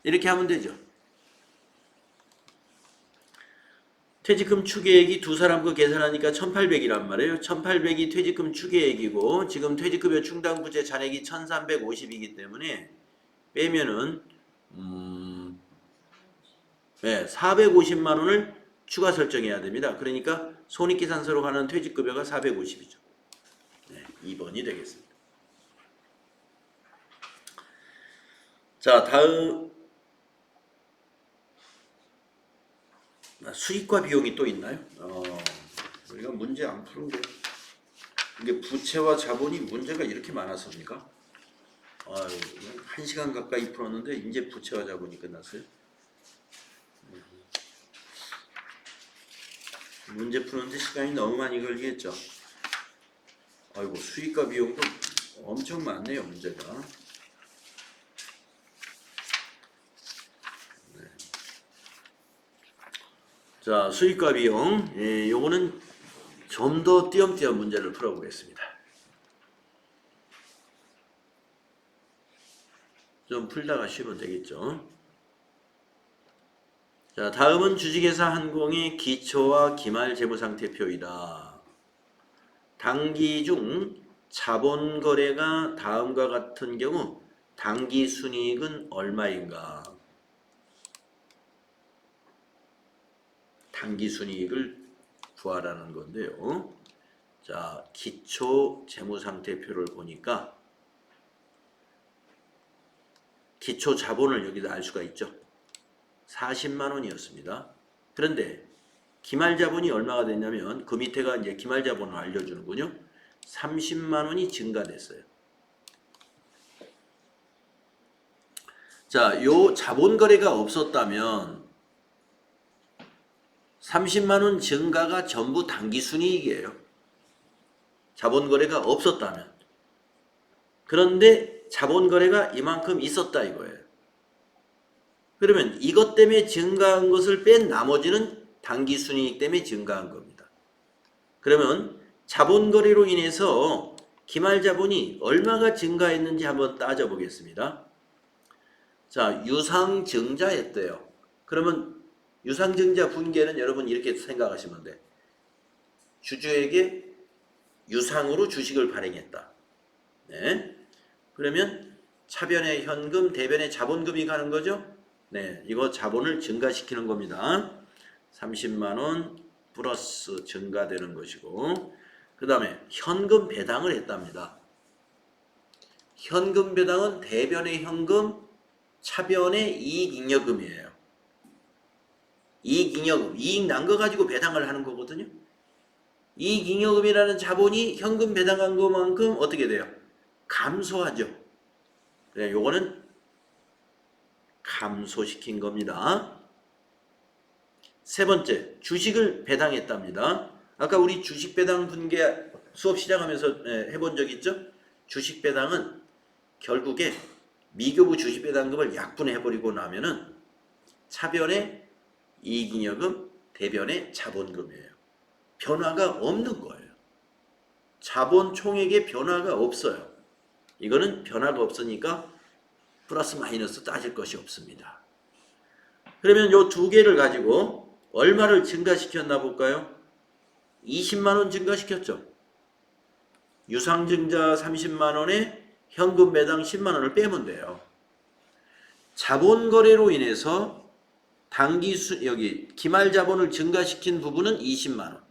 이렇게 하면 되죠. 퇴직금 추계액이 두 사람 거 계산하니까 1,800이란 말이에요. 1,800이 퇴직금 추계액이고 지금 퇴직급여 충당부채 잔액이 1,350이기 때문에 빼면은 450만 원을 추가 설정해야 됩니다. 그러니까 손익계산서로 가는 퇴직급여가 450이죠. 2번이 되겠습니다. 자, 다음 수익과 비용이 또 있나요? 우리가 문제 안 푸는 게 이게 부채와 자본이 문제가 이렇게 많았습니까? 1시간 가까이 풀었는데 이제 부채와 자본이 끝났어요. 문제 푸는데 시간이 너무 많이 걸리겠죠. 아이고, 수익과 비용도 엄청 많네요, 문제가. 자, 수익과 비용, 요거는 좀 더 띄엄띄엄 문제를 풀어보겠습니다. 좀 풀다가 쉬면 되겠죠. 자, 다음은 주식회사 한공의 기초와 기말 재무상태표이다. 당기 중 자본거래가 다음과 같은 경우 당기 순이익은 얼마인가? 당기 순이익을 구하라는 건데요. 자, 기초 재무상태표를 보니까 기초 자본을 여기다 알 수가 있죠. 40만 원이었습니다. 그런데 기말 자본이 얼마가 됐냐면 그 밑에가 이제 기말 자본을 알려주는군요. 30만 원이 증가됐어요. 자, 요 자본 거래가 없었다면 30만 원 증가가 전부 당기 순이익이에요. 자본 거래가 없었다면. 그런데 자본 거래가 이만큼 있었다 이거예요. 그러면 이것 때문에 증가한 것을 뺀 나머지는 당기 순이익 때문에 증가한 겁니다. 그러면 자본 거래로 인해서 기말 자본이 얼마가 증가했는지 한번 따져보겠습니다. 자, 유상증자였대요. 그러면 유상증자 분계는 여러분 이렇게 생각하시면 돼. 주주에게 유상으로 주식을 발행했다. 네. 그러면 차변에 현금, 대변에 자본금이 가는 거죠. 네, 이거 자본을 증가시키는 겁니다. 30만 원 플러스 증가되는 것이고, 그 다음에 현금 배당을 했답니다. 현금 배당은 대변의 현금, 차변의 이익잉여금이에요. 이익잉여금, 이익 난 거 가지고 배당을 하는 거거든요. 이익잉여금이라는 자본이 현금 배당한 것만큼 어떻게 돼요? 감소하죠. 네, 요거는 감소시킨 겁니다. 세 번째, 주식을 배당했답니다. 아까 우리 주식 배당 분계 수업 시작하면서 해본 적 있죠? 주식 배당은 결국에 미교부 주식 배당금을 약분해버리고 나면은 차변의 이익잉여금, 대변의 자본금이에요. 변화가 없는 거예요. 자본 총액에 변화가 없어요. 이거는 변화가 없으니까 플러스 마이너스 따질 것이 없습니다. 그러면 요 두 개를 가지고 얼마를 증가시켰나 볼까요? 20만 원 증가시켰죠. 유상증자 30만 원에 현금 배당 10만 원을 빼면 돼요. 자본 거래로 인해서 여기 기말 자본을 증가시킨 부분은 20만 원.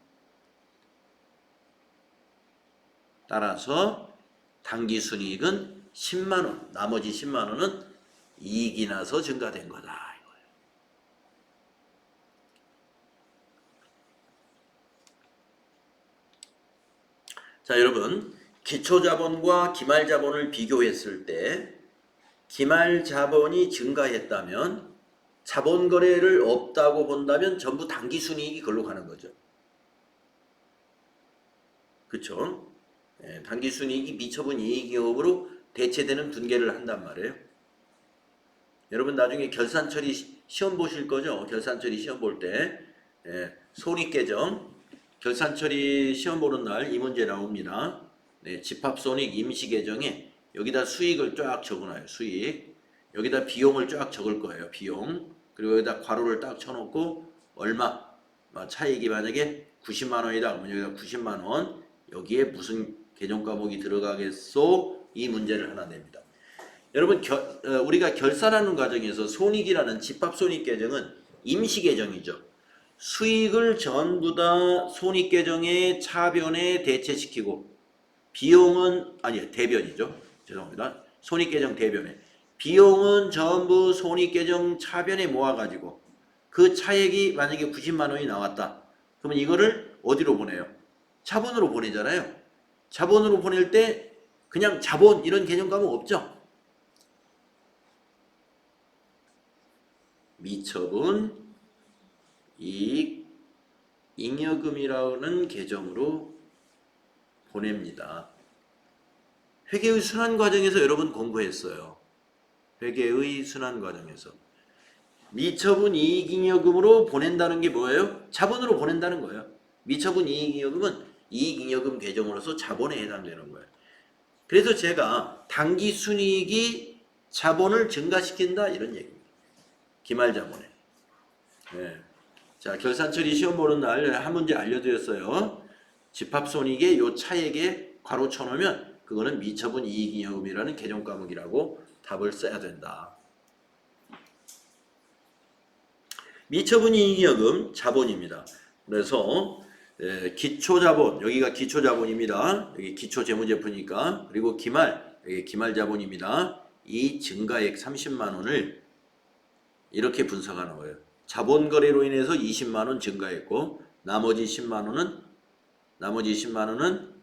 따라서 당기 순이익은 10만 원, 나머지 10만 원은 이익이 나서 증가된 거다 이거예요. 자, 여러분, 기초자본과 기말자본을 비교했을 때 기말자본이 증가했다면 자본거래를 없다고 본다면 전부 당기순이익이 걸로 가는 거죠. 그쵸? 당기순이익이 미처분 이익이익으로 대체되는 분계를 한단 말이에요. 여러분 나중에 결산처리 시험 보실 거죠? 결산처리 시험 볼 때 손익계정 결산처리 시험 보는 날 이 문제 나옵니다. 집합손익 임시계정에 여기다 수익을 쫙 적어놔요. 수익. 여기다 비용을 쫙 적을 거예요. 비용. 그리고 여기다 괄호를 딱 쳐놓고 얼마 차익이 만약에 90만 원이다. 그러면 여기다 90만 원 여기에 무슨 계정 과목이 들어가겠소? 이 문제를 하나 냅니다. 여러분 우리가 결산하는 과정에서 손익이라는 집합손익계정은 임시계정이죠. 수익을 전부 다 손익계정의 차변에 대체시키고 비용은 대변이죠. 죄송합니다. 손익계정 대변에 비용은 전부 손익계정 차변에 모아가지고 그 차액이 만약에 90만 원이 나왔다. 그러면 이거를 어디로 보내요? 자본으로 보내잖아요. 자본으로 보낼 때 그냥 자본 이런 개념 과목 없죠? 미처분 이익 잉여금이라는 계정으로 보냅니다. 회계의 순환 과정에서 여러분 공부했어요. 회계의 순환 과정에서 미처분 이익잉여금으로 보낸다는 게 뭐예요? 자본으로 보낸다는 거예요. 미처분 이익잉여금은 이익잉여금 계정으로서 자본에 해당되는 거예요. 그래서 제가 당기순이익이 자본을 증가시킨다 이런 얘기입니다. 기말자본에. 자, 결산처리 시험 보는 날 한 문제 알려드렸어요. 집합손익의 요 차액에 괄호 쳐놓으면 그거는 미처분 이익잉여금이라는 계정 과목이라고 답을 써야 된다. 미처분 이익잉여금 자본입니다. 그래서 기초자본 여기가 기초자본입니다. 여기 기초재무제표니까 그리고 기말 여기 기말자본입니다. 이 증가액 30만 원을 이렇게 분석하는 거예요. 자본거래로 인해서 20만 원 증가했고 나머지 10만 원은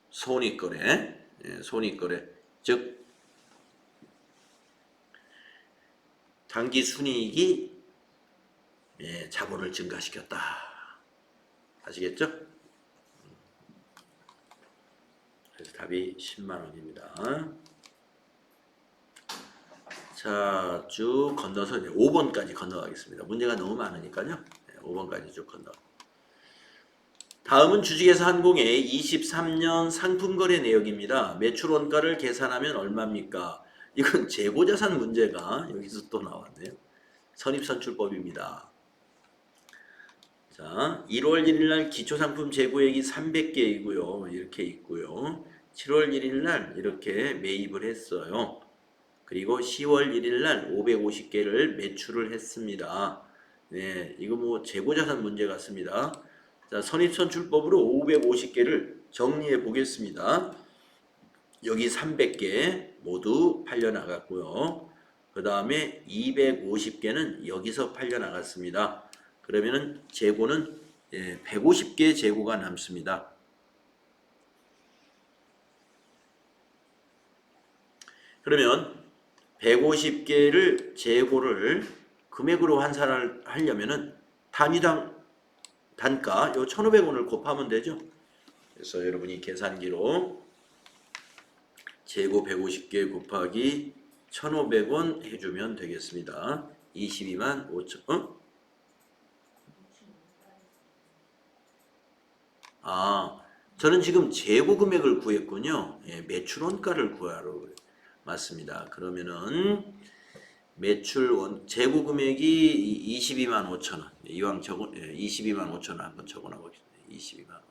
손익거래, 손익거래 즉 당기순이익이 자본을 증가시켰다. 아시겠죠? 그래서 답이 10만 원입니다. 자, 쭉 건너서 이제 5번까지 건너가겠습니다. 문제가 너무 많으니까요. 5번까지 쭉 건너. 다음은 주식회사 한공의 23년 상품거래 내역입니다. 매출 원가를 계산하면 얼마입니까? 이건 재고자산 문제가 여기서 또 나왔네요. 선입선출법입니다. 자, 1월 1일날 기초상품 재고액이 300개이고요. 이렇게 있고요. 7월 1일날 이렇게 매입을 했어요. 그리고 10월 1일날 550개를 매출을 했습니다. 네, 이거 뭐 재고자산 문제 같습니다. 자, 선입선출법으로 550개를 정리해 보겠습니다. 여기 300개 모두 팔려 나갔고요. 그 다음에 250개는 여기서 팔려 나갔습니다. 그러면은 재고는 150개 재고가 남습니다. 그러면 150개를 재고를 금액으로 환산을 하려면은 단위당 단가 요 1,500원을 곱하면 되죠. 그래서 여러분이 계산기로 재고 150개 곱하기 1,500원 해주면 되겠습니다. 22만 5천. 저는 지금 재고 금액을 구했군요. 예, 매출 원가를 구하러 맞습니다. 그러면은 재고 금액이 22만 5천 원. 이왕 22만 5천 원 한번 적어놔 보겠습니다. 22만 5천 원.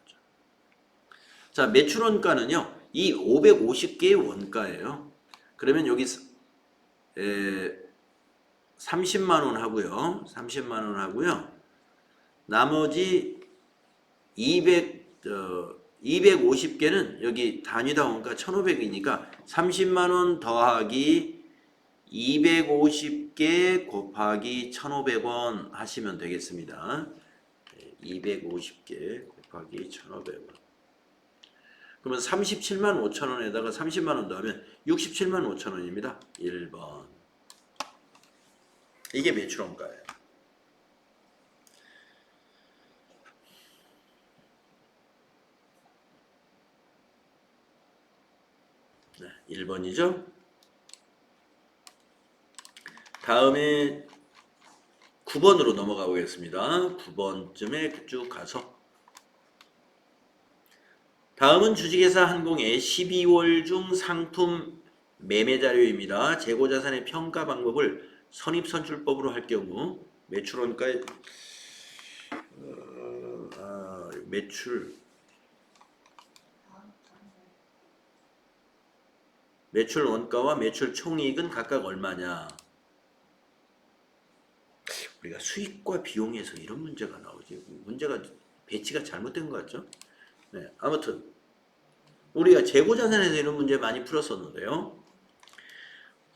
자, 매출 원가는요. 이 550개의 원가예요. 그러면 여기 30만 원 하고요. 30만 원 하고요. 나머지 250개는 여기 단위당 원가 1,500이니까 30만 원 더하기 250개 곱하기 1,500원 하시면 되겠습니다. 250개 곱하기 1,500원. 그러면 37만 5천 원에다가 30만 원 더하면 67만 5천 원입니다. 1번. 이게 매출 원가예요. 네, 1번이죠. 다음에 9번으로 넘어가 보겠습니다. 9번쯤에 쭉 가서 다음은 주식회사 한공의 12월 중 상품 매매 자료입니다. 재고자산의 평가 방법을 선입선출법으로 할 경우 매출원가의 매출 원가와 매출 총이익은 각각 얼마냐? 우리가 수익과 비용에서 이런 문제가 나오지. 문제가 배치가 잘못된 것 같죠? 네, 아무튼 우리가 재고자산에서 이런 문제 많이 풀었었는데요.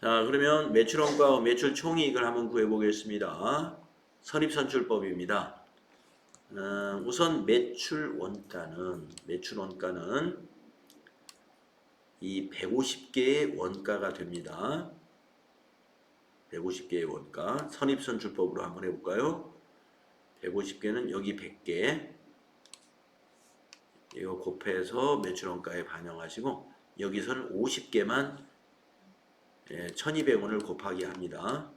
자, 그러면 매출 원가와 매출 총이익을 한번 구해 보겠습니다. 선입선출법입니다. 우선 매출 원가는 이 150개의 원가가 됩니다. 150개의 원가. 선입선출법으로 한번 해볼까요? 150개는 여기 100개. 이거 곱해서 매출 원가에 반영하시고 여기서는 50개만 1,200원을 곱하기 합니다.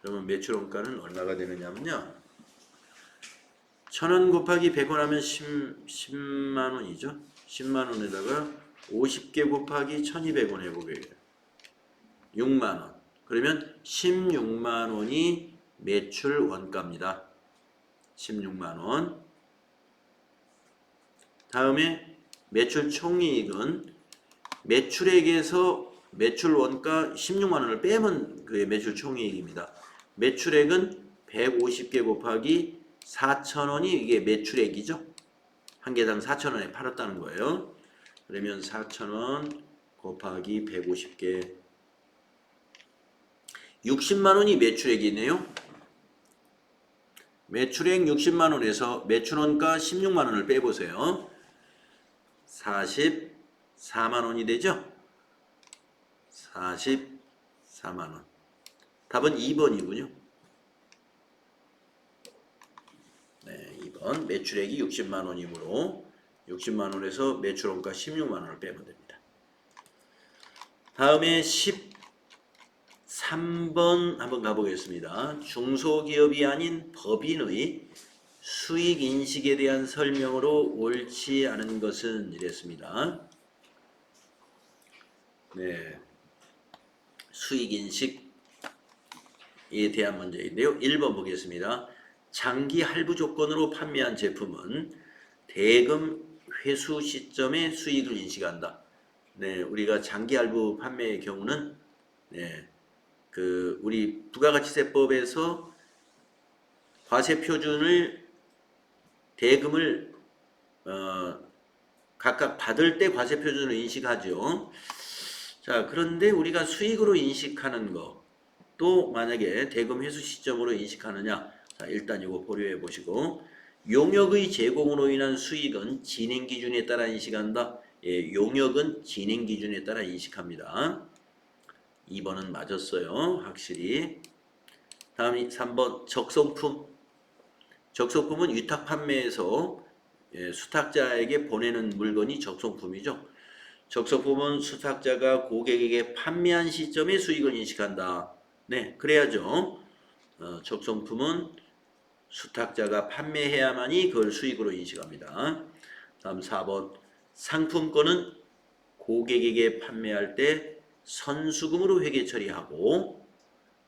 그러면 매출 원가는 얼마가 되느냐면요. 1,000원 곱하기 100원 하면 10만 원이죠. 10만 원에다가 50개 곱하기 1,200원 해보게요. 6만 원. 그러면 16만 원이 매출 원가입니다. 16만 원. 다음에 매출 총이익은 매출액에서 매출 원가 16만 원을 빼면 그게 매출 총이익입니다. 매출액은 150개 곱하기 4,000원이 이게 매출액이죠. 한 개당 4,000원에 팔았다는 거예요. 그러면 4,000원 곱하기 150개 60만 원이 매출액이네요. 매출액 60만 원에서 매출원가 16만 원을 빼보세요. 44만 원이 되죠? 44만 원. 답은 2번이군요. 네, 2번. 매출액이 60만 원이므로 60만 원에서 매출원가 16만 원을 빼면 됩니다. 다음에 13번 한번 가보겠습니다. 중소기업이 아닌 법인의 수익인식에 대한 설명으로 옳지 않은 것은 이랬습니다. 네, 수익인식에 대한 문제인데요. 1번 보겠습니다. 장기 할부 조건으로 판매한 제품은 대금 회수 시점에 수익을 인식한다. 네, 우리가 장기 할부 판매의 경우는 우리 부가가치세법에서 과세표준을 대금을 각각 받을 때 과세표준을 인식하죠. 자, 그런데 우리가 수익으로 인식하는 거 또 만약에 대금 회수 시점으로 인식하느냐? 자, 일단 이거 보류해 보시고, 용역의 제공으로 인한 수익은 진행 기준에 따라 인식한다. 예, 용역은 진행 기준에 따라 인식합니다. 2번은 맞았어요. 확실히. 다음이 3번 적성품. 적성품은 위탁 판매에서 수탁자에게 보내는 물건이 적성품이죠. 적성품은 수탁자가 고객에게 판매한 시점에 수익을 인식한다. 네, 그래야죠. 적성품은 수탁자가 판매해야만이 그걸 수익으로 인식합니다. 다음 4번 상품권은 고객에게 판매할 때 선수금으로 회계 처리하고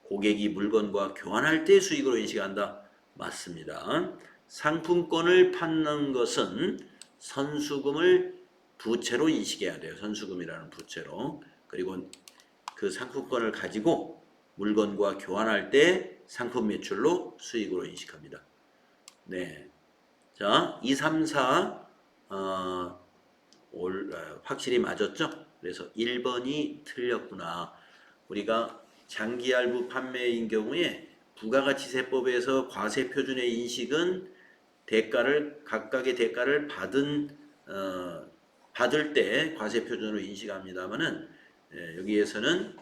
고객이 물건과 교환할 때 수익으로 인식한다. 맞습니다. 상품권을 파는 것은 선수금을 부채로 인식해야 돼요. 선수금이라는 부채로. 그리고 그 상품권을 가지고 물건과 교환할 때 상품 매출로 수익으로 인식합니다. 네. 자, 2, 3, 4 확실히 맞았죠? 그래서 1번이 틀렸구나. 우리가 장기할부 판매인 경우에 부가가치세법에서 과세표준의 인식은 각각의 대가를 받을 때 과세표준으로 인식합니다만은 여기에서는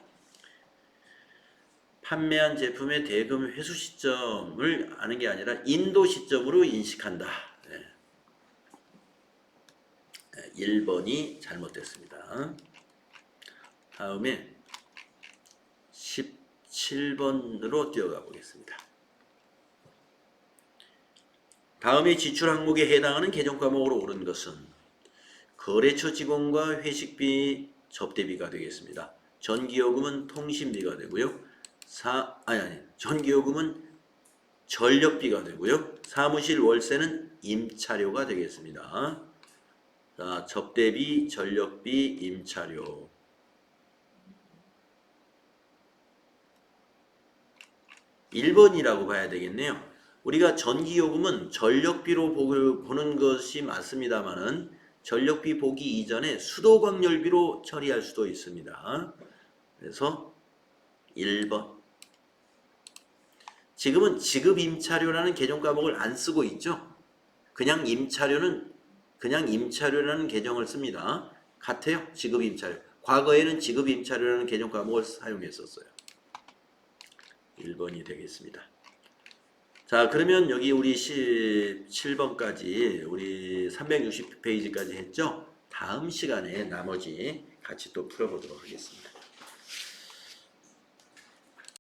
판매한 제품의 대금 회수 시점을 아는 게 아니라 인도 시점으로 인식한다. 1번이 잘못됐습니다. 다음에 17번으로 뛰어가 보겠습니다. 다음에 지출 항목에 해당하는 계정 과목으로 옳은 것은 거래처 직원과 회식비, 접대비가 되겠습니다. 전기요금은 통신비가 되고요. 전기요금은 전력비가 되고요. 사무실 월세는 임차료가 되겠습니다. 자, 접대비, 전력비, 임차료. 1번이라고 봐야 되겠네요. 우리가 전기요금은 전력비로 보는 것이 맞습니다만은 전력비 보기 이전에 수도광열비로 처리할 수도 있습니다. 그래서 1번. 지금은 지급임차료라는 계정 과목을 안 쓰고 있죠. 그냥 임차료라는 계정을 씁니다. 같아요. 지급임차료. 과거에는 지급임차료라는 계정 과목을 사용했었어요. 1번이 되겠습니다. 자, 그러면 여기 우리 17번까지 우리 360페이지까지 했죠. 다음 시간에 나머지 같이 또 풀어보도록 하겠습니다.